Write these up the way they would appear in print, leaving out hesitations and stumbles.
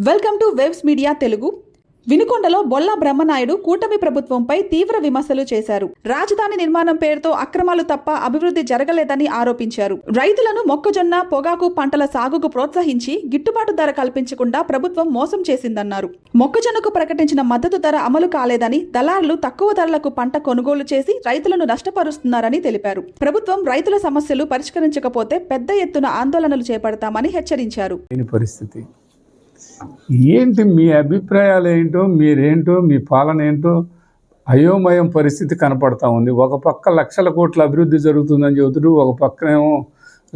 Welcome to waves media Telugu. వినుకొండలో బొల్లా బ్రహ్మనాయుడు కూటమి ప్రభుత్వంపై తీవ్ర విమర్శలు చేశారు. రాజధాని నిర్మాణం పేరుతో అక్రమాలు తప్ప అభివృద్ధి జరగలేదని ఆరోపించారు. రైతులను మొక్కజొన్న, పొగాకు పంటల సాగుకు ప్రోత్సహించి గిట్టుబాటు ధర కల్పించకుండా ప్రభుత్వం మోసం చేసిందన్నారు. మొక్కజొన్నకు ప్రకటించిన మద్దతు ధర అమలు కాలేదని, దళారులు తక్కువ ధరలకు పంట కొనుగోలు చేసి రైతులను నష్టపరుస్తున్నారని తెలిపారు. ప్రభుత్వం రైతుల సమస్యలు పరిష్కరించకపోతే పెద్ద ఎత్తున ఆందోళనలు చేపడతామని హెచ్చరించారు. ఏంటి మీ అభిప్రాయాలు ఏంటో, మీరేంటో, మీ పాలన ఏంటో అయోమయం పరిస్థితి కనపడతా ఉంది. ఒక పక్క లక్షల కోట్ల అభివృద్ధి జరుగుతుందని చెబుతుడు, ఒక పక్కనేమో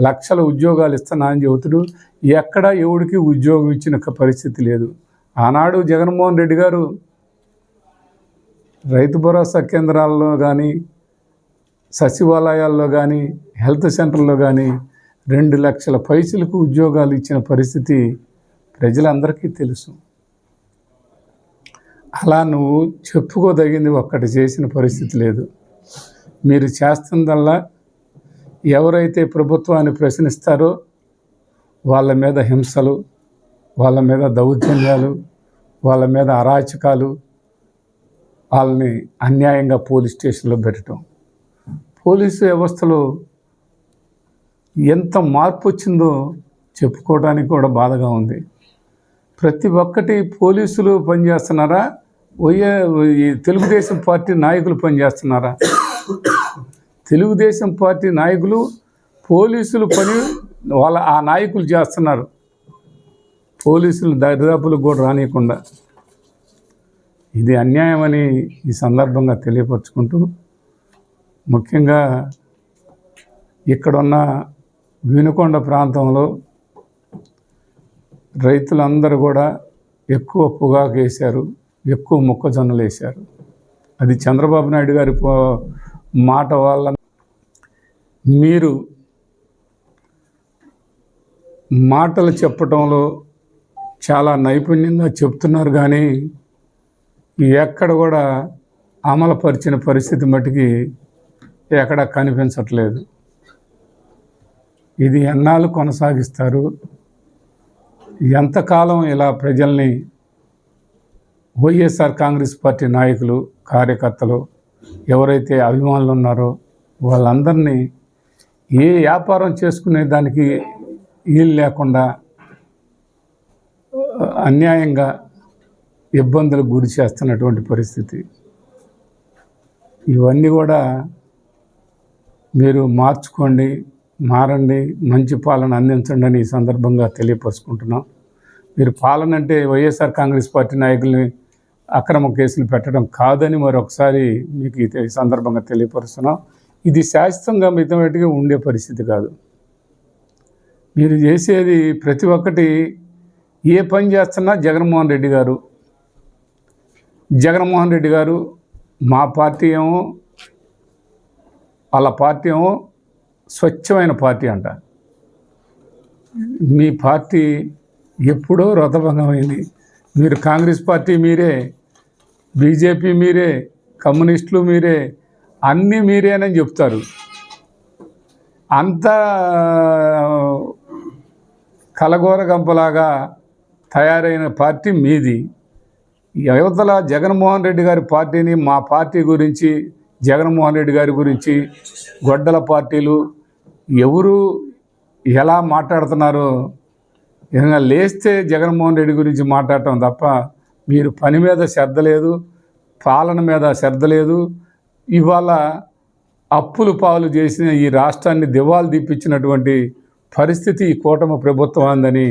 లక్షల ఉద్యోగాలు ఇస్తున్నా అని చెబుతుడు. ఎక్కడ ఎవడికి ఉద్యోగం ఇచ్చిన పరిస్థితి లేదు. ఆనాడు జగన్మోహన్ రెడ్డి గారు రైతు భరోసా కేంద్రాల్లో కానీ, సచివాలయాల్లో కానీ, హెల్త్ సెంటర్లో కానీ 2 లక్షల పైసలకు ఉద్యోగాలు ఇచ్చిన పరిస్థితి ప్రజలందరికీ తెలుసు. అలా నువ్వు చెప్పుకోదగింది ఒక్కటి చేసిన పరిస్థితి లేదు. మీరు చేస్తుందల్లా ఎవరైతే ప్రభుత్వాన్ని ప్రశ్నిస్తారో వాళ్ళ మీద హింసలు, వాళ్ళ మీద దౌర్జన్యాలు, వాళ్ళ మీద అరాచకాలు, వాళ్ళని అన్యాయంగా పోలీస్ స్టేషన్లో పెట్టడం. పోలీసు వ్యవస్థలో ఎంత మార్పు వచ్చిందో చెప్పుకోవడానికి కూడా బాధగా ఉంది. ప్రతి ఒక్కటి పోలీసులు పనిచేస్తున్నారా, తెలుగుదేశం పార్టీ నాయకులు పనిచేస్తున్నారా? తెలుగుదేశం పార్టీ నాయకులు పోలీసులు పని ఆ నాయకులు చేస్తున్నారు. పోలీసులు దరిదాపులకు కూడా రానియకుండా. ఇది అన్యాయమని ఈ సందర్భంగా తెలియపరుచుకుంటూ, ముఖ్యంగా ఇక్కడున్న వినుకొండ ప్రాంతంలో రైతులందరూ కూడా ఎక్కువ పొగాకు వేశారు, ఎక్కువ మొక్కజొన్నలు వేశారు. అది చంద్రబాబు నాయుడు గారి మాట వల్ల. మీరు మాటలు చెప్పటంలో చాలా నైపుణ్యంగా చెప్తున్నారు, కానీ ఎక్కడ కూడా అమలుపరిచిన పరిస్థితి మటుకి ఎక్కడ కనిపించట్లేదు. ఇది ఎన్నాళ్ళు కొనసాగిస్తారు? ఎంతకాలం ఇలా ప్రజల్ని వైఎస్ఆర్ కాంగ్రెస్ పార్టీ నాయకులు, కార్యకర్తలు, ఎవరైతే అభిమానులు ఉన్నారో వాళ్ళందరినీ ఏ వ్యాపారం చేసుకునే దానికి వీలు లేకుండా అన్యాయంగా ఇబ్బందులకు గురి చేస్తున్నటువంటి పరిస్థితి. ఇవన్నీ కూడా మీరు మార్చుకోండి, మారండి, మంచి పాలన అందించండి అని ఈ సందర్భంగా తెలియపరుచుకుంటున్నాం. మీరు పాలన అంటే వైఎస్ఆర్ కాంగ్రెస్ పార్టీ నాయకుల్ని అక్రమ కేసులు పెట్టడం కాదని మరొకసారి మీకు ఈ సందర్భంగా తెలియపరుస్తున్నాం. ఇది శాశ్వతంగా మితమేటిగా ఉండే పరిస్థితి కాదు. మీరు చేసేది ప్రతి ఒక్కటి ఏ పని చేస్తున్నా జగన్మోహన్ రెడ్డి గారు మా పార్టీ ఏమో, వాళ్ళ పార్టీ ఏమో స్వచ్ఛమైన పార్టీ అంట. మీ పార్టీ ఎప్పుడో రథభంగమైంది. మీరు కాంగ్రెస్ పార్టీ మీరే, బీజేపీ మీరే, కమ్యూనిస్టులు మీరే, అన్నీ మీరేనని చెప్తారు. అంత కలగోర గంపలాగా తయారైన పార్టీ మీది. యువతల జగన్మోహన్ రెడ్డి గారి పార్టీని, మా పార్టీ గురించి, జగన్మోహన్ రెడ్డి గారి గురించి గొడ్డల పార్టీలు ఎవరు ఎలా మాట్లాడుతున్నారో, ఏదైనా లేస్తే జగన్మోహన్ రెడ్డి గురించి మాట్లాడటం తప్ప మీరు పని మీద శ్రద్ధ లేదు, పాలన మీద శ్రద్ధ లేదు. ఇవాళ అప్పులు పాలు చేసిన ఈ రాష్ట్రాన్ని దివాలు దీపించినటువంటి పరిస్థితి ఈ కూటమి ప్రభుత్వం అందని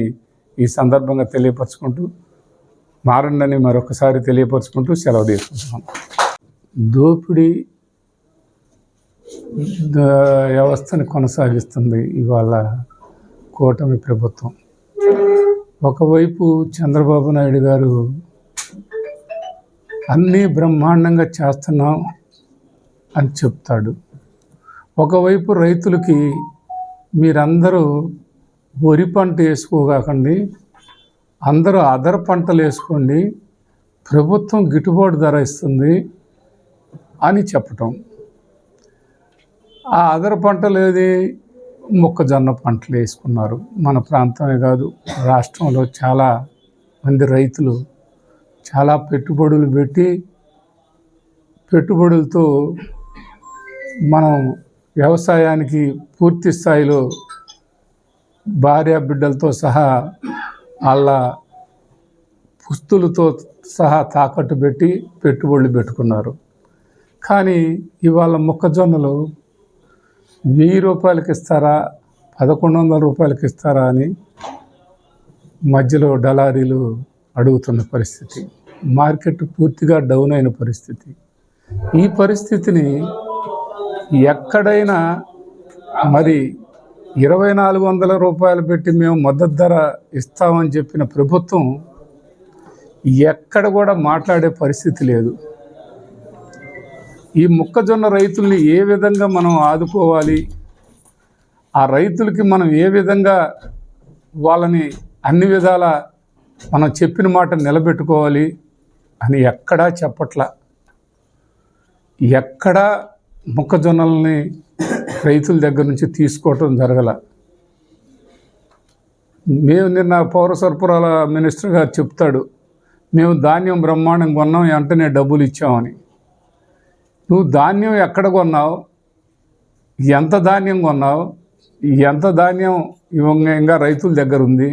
ఈ సందర్భంగా తెలియపరుచుకుంటూ, మారండని మరొకసారి తెలియపరుచుకుంటూ సెలవు తీసుకుంటున్నాం. దోపిడీ వ్యవస్థను కొనసాగిస్తుంది ఇవాళ కూటమి ప్రభుత్వం. ఒకవైపు చంద్రబాబు నాయుడు గారు అన్నీ బ్రహ్మాండంగా చేస్తున్నాం అని చెప్తాడు. ఒకవైపు రైతులకి మీరందరూ వరి పంట వేసుకోకండి, అందరూ అదర్ పంటలు వేసుకోండి, ప్రభుత్వం గిట్టుబాటు ధర ఇస్తుంది, అని చెప్పటం. ఆ అదర పంటలు ఏది, మొక్కజొన్న పంటలు వేసుకున్నారు. మన ప్రాంతమే కాదు, రాష్ట్రంలో చాలా మంది రైతులు చాలా పెట్టుబడులు పెట్టి పెట్టుబడులతో మనం వ్యవసాయానికి పూర్తి స్థాయిలో భార్య బిడ్డలతో సహా వాళ్ళ పుస్తులతో సహా తాకట్టు పెట్టి పెట్టుబడులు పెట్టుకున్నారు. కానీ ఇవాళ మొక్కజొన్నలు 1000 రూపాయలకి ఇస్తారా, 1100 రూపాయలకి ఇస్తారా అని మధ్యలో దళారీలు అడుగుతున్న పరిస్థితి. మార్కెట్ పూర్తిగా డౌన్ అయిన పరిస్థితి. ఈ పరిస్థితిని ఎక్కడైనా మరి 2400 రూపాయలు పెట్టి మేము మద్దతు ధర ఇస్తామని చెప్పిన ప్రభుత్వం ఎక్కడ కూడా మాట్లాడే పరిస్థితి లేదు. ఈ మొక్కజొన్న రైతుల్ని ఏ విధంగా మనం ఆదుకోవాలి, ఆ రైతులకి మనం ఏ విధంగా వాళ్ళని అన్ని విధాల మనం చెప్పిన మాట నిలబెట్టుకోవాలి అని ఎక్కడా చెప్పట్లా. ఎక్కడా మొక్కజొన్నల్ని రైతుల దగ్గర నుంచి తీసుకోవటం జరగల. మేము నిన్న పౌర సరఫరాల మినిస్టర్ గారు చెప్తాడు, మేము ధాన్యం బ్రహ్మాండంగా కొన్నాం, వెంటనే డబ్బులు ఇచ్చామని. నువ్వు ధాన్యం ఎక్కడ కొన్నావు, ఎంత ధాన్యం కొన్నావు, ఎంత ధాన్యం ఇంకా రైతుల దగ్గర ఉంది?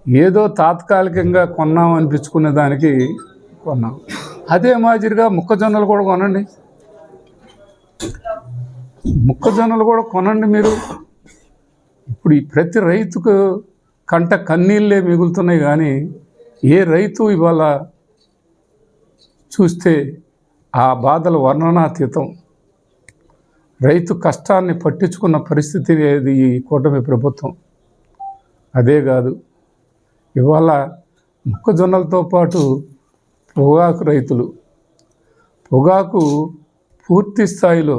ఏదో తాత్కాలికంగా కొన్నాం అనిపించుకునే దానికి కొన్నాం. అదే మాదిరిగా మొక్కజొన్నలు కూడా కొనండి, మొక్కజొన్నలు కూడా కొనండి మీరు. ఇప్పుడు ఈ ప్రతి రైతుకు కంట కన్నీళ్ళే మిగులుతున్నాయి, కానీ ఏ రైతు ఇవాళ చూస్తే ఆ బాధలు వర్ణనాతీతం. రైతు కష్టాన్ని పట్టించుకున్న పరిస్థితి లేదు ఈ కూటమి ప్రభుత్వం. అదే కాదు, ఇవాళ మొక్కజొన్నలతో పాటు పొగాకు రైతులు, పొగాకు పూర్తి స్థాయిలో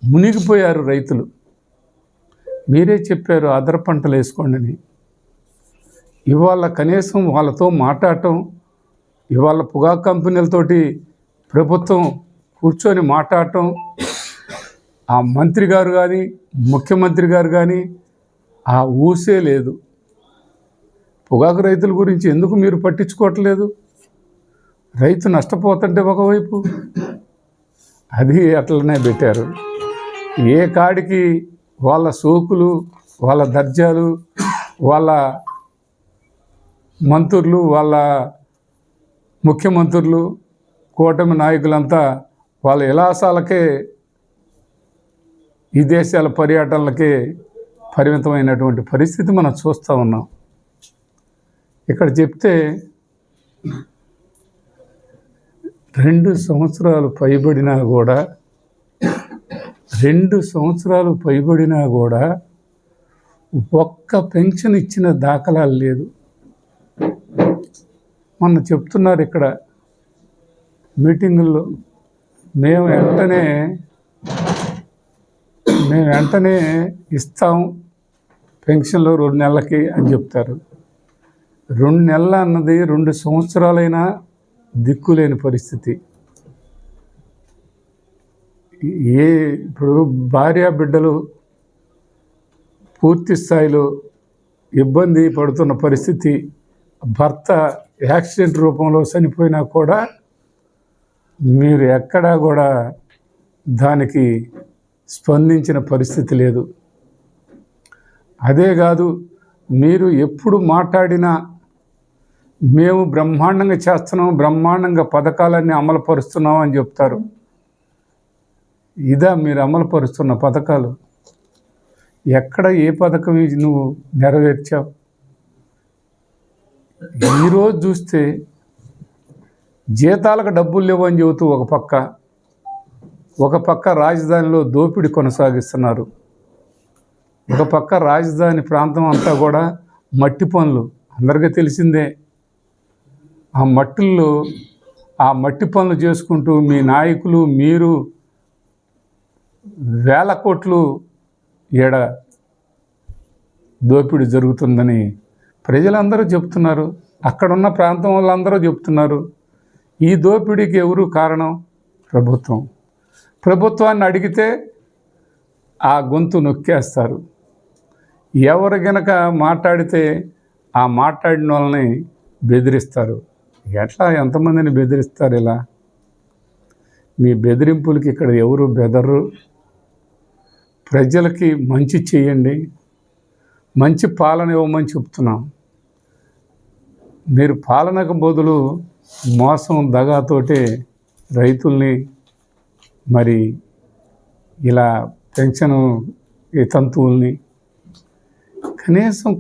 మునిగిపోయారు రైతులు. మీరే చెప్పారు అదర పంటలు వేసుకోండి అని. ఇవాళ కనీసం వాళ్ళతో మాట్లాడటం, ఇవాళ పొగాకు కంపెనీలతోటి ప్రభుత్వం కూర్చొని మాట్లాడటం, ఆ మంత్రి గారు కానీ ముఖ్యమంత్రి గారు కానీ ఆ ఊసే లేదు. పొగాకు రైతుల గురించి ఎందుకు మీరు పట్టించుకోవట్లేదు? రైతు నష్టపోతుంటే ఒకవైపు అది అట్లనే పెట్టారు. ఏ కాడికి వాళ్ళ సోకులు, వాళ్ళ దర్జాలు, వాళ్ళ మంత్రులు, వాళ్ళ ముఖ్యమంత్రులు, కూటమి నాయకులంతా వాళ్ళ విలాసాలకే, ఈ దేశాల పర్యటనలకే పరిమితమైనటువంటి పరిస్థితి మనం చూస్తూ ఉన్నాం. ఇక్కడ చెప్తే 2 సంవత్సరాలు పైబడినా కూడా 2 సంవత్సరాలు పైబడినా కూడా ఒక్క పెన్షన్ ఇచ్చిన దాఖలాలు లేదు. మొన్న చెప్తున్నారు ఇక్కడ మీటింగుల్లో, మేము వెంటనే ఇస్తాం పెన్షన్లు 2 నెలలకి అని చెప్తారు. 2 నెలలు అన్నది 2 సంవత్సరాలైనా దిక్కులేని పరిస్థితి. ఇప్పుడు భార్య బిడ్డలు పూర్తి స్థాయిలో ఇబ్బంది పడుతున్న పరిస్థితి. భర్త యాక్సిడెంట్ రూపంలో చనిపోయినా కూడా మీరు ఎక్కడా కూడా దానికి స్పందించిన పరిస్థితి లేదు. అదే కాదు, మీరు ఎప్పుడు మాట్లాడినా మేము బ్రహ్మాండంగా చేస్తున్నాం, బ్రహ్మాండంగా పథకాలన్నీ అమలుపరుస్తున్నాం అని చెప్తారు. ఇదా మీరు అమలుపరుస్తున్న పథకాలు? ఎక్కడ ఏ పథకం నువ్వు నెరవేర్చావు? ఈరోజు చూస్తే జీతాలకు డబ్బులు లేవు అని చెబుతూ ఒక పక్క రాజధానిలో దోపిడీ కొనసాగిస్తున్నారు. ఒక పక్క రాజధాని ప్రాంతం అంతా కూడా మట్టి పనులు, అందరికీ తెలిసిందే. ఆ మట్టి పనులు చేసుకుంటూ మీ నాయకులు, మీరు వేల కోట్లు ఏడ దోపిడీ జరుగుతుందని ప్రజలందరూ చెప్తున్నారు. అక్కడున్న ప్రాంతం వాళ్ళందరూ చెప్తున్నారు. ఈ దోపిడీకి ఎవరు కారణం? ప్రభుత్వం. ప్రభుత్వాన్ని అడిగితే ఆ గొంతు నొక్కేస్తారు. ఎవరు గనక మాట్లాడితే ఆ మాట్లాడిన వాళ్ళని బెదిరిస్తారు. ఎట్లా ఎంతమందిని బెదిరిస్తారు ఇలా? మీ బెదిరింపులకి ఇక్కడ ఎవరు బెదరు. ప్రజలకి మంచి చేయండి, మంచి పాలన ఇవ్వమని చెప్తున్నాం. మీరు పాలనకు బదులు మోసం దగాతోటే రైతుల్ని మరి ఇలా పెన్షన్ తంతువుల్ని కనీసం